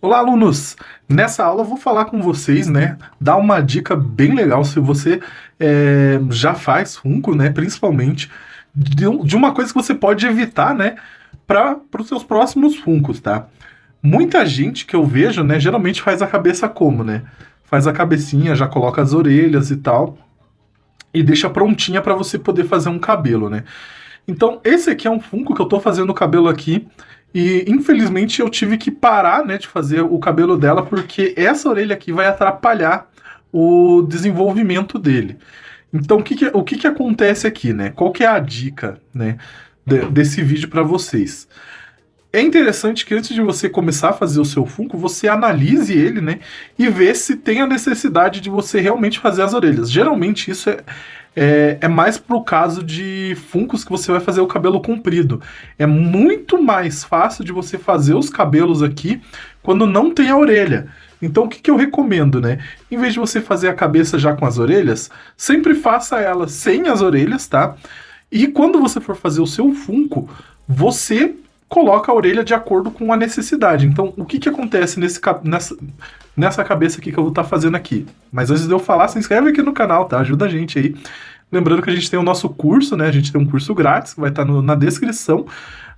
Olá, alunos! Nessa aula eu vou falar com vocês, né? Dar uma dica bem legal se você já faz Funko, né? Principalmente de uma coisa que você pode evitar, né? Para os seus próximos Funkos, tá? Muita gente que eu vejo, né? Geralmente faz a cabeça como, né? Faz a cabecinha, já coloca as orelhas e tal, e deixa prontinha para você poder fazer um cabelo, né? Então, esse aqui é um Funko que eu tô fazendo o cabelo aqui. E infelizmente eu tive que parar, né, de fazer o cabelo dela, porque essa orelha aqui vai atrapalhar o desenvolvimento dele. Então, o que que acontece aqui, né? Qual que é a dica, né, desse vídeo para vocês? É interessante que antes de você começar a fazer o seu Funko, você analise ele, né? E vê se tem a necessidade de você realmente fazer as orelhas. Geralmente isso é mais pro caso de Funkos que você vai fazer o cabelo comprido. É muito mais fácil de você fazer os cabelos aqui quando não tem a orelha. Então o que que eu recomendo, né? Em vez de você fazer a cabeça já com as orelhas, sempre faça ela sem as orelhas, tá? E quando você for fazer o seu Funko, você coloca a orelha de acordo com a necessidade. Então, o que que acontece nessa cabeça aqui que eu vou estar fazendo aqui? Mas antes de eu falar, se inscreve aqui no canal, tá? Ajuda a gente aí. Lembrando que a gente tem o nosso curso, né? A gente tem um curso grátis, que vai estar na descrição.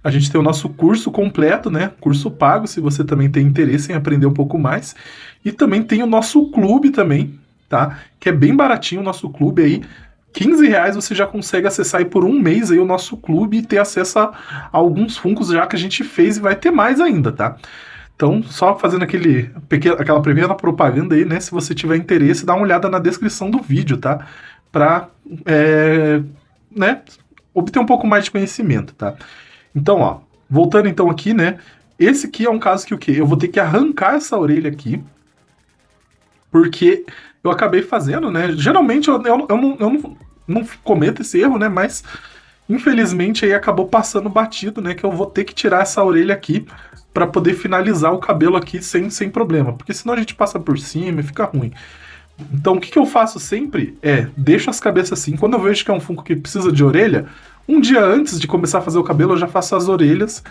A gente tem o nosso curso completo, né? Curso pago, se você também tem interesse em aprender um pouco mais. E também tem o nosso clube também, tá? Que é bem baratinho o nosso clube aí. R$ 15 você já consegue acessar aí por um mês aí o nosso clube e ter acesso a alguns Funkos já que a gente fez e vai ter mais ainda, tá? Então, só fazendo aquela primeira propaganda aí, né? Se você tiver interesse, dá uma olhada na descrição do vídeo, tá? Pra, né, obter um pouco mais de conhecimento, tá? Então, ó, voltando então aqui, né? Esse aqui é um caso que o quê? Eu vou ter que arrancar essa orelha aqui, porque eu acabei fazendo, né? Geralmente eu não cometo esse erro, né? Mas infelizmente aí acabou passando batido, né? Que eu vou ter que tirar essa orelha aqui para poder finalizar o cabelo aqui sem problema, porque senão a gente passa por cima e fica ruim. Então o que que eu faço sempre é deixo as cabeças assim. Quando eu vejo que é um Funko que precisa de orelha, um dia antes de começar a fazer o cabelo eu já faço as orelhas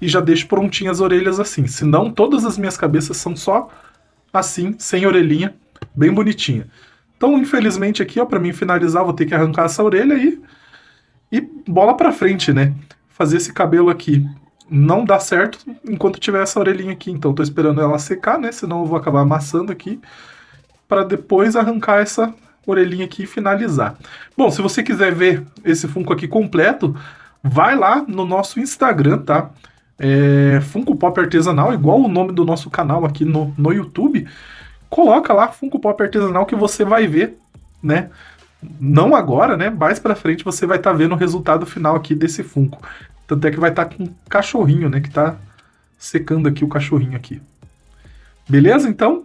e já deixo prontinhas as orelhas assim. Senão todas as minhas cabeças são só assim, sem orelhinha, bem bonitinha. Então, infelizmente aqui, ó, para mim finalizar, vou ter que arrancar essa orelha aí e bola pra frente, né? Fazer esse cabelo aqui não dá certo enquanto tiver essa orelhinha aqui, então tô esperando ela secar, né? Senão eu vou acabar amassando aqui para depois arrancar essa orelhinha aqui e finalizar. Bom, se você quiser ver esse Funko aqui completo, vai lá no nosso Instagram, tá? Funko Pop Artesanal, igual o nome do nosso canal aqui no YouTube. Coloca lá Funko Pop Artesanal que você vai ver, né? Não agora, né? Mais pra frente você vai estar vendo o resultado final aqui desse Funko. Tanto é que vai estar com um cachorrinho, né? Que tá secando aqui o cachorrinho aqui. Beleza? Então,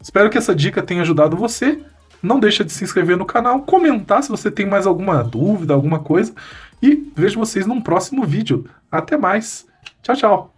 espero que essa dica tenha ajudado você. Não deixa de se inscrever no canal, comentar se você tem mais alguma dúvida, alguma coisa. E vejo vocês num próximo vídeo. Até mais. Tchau, tchau.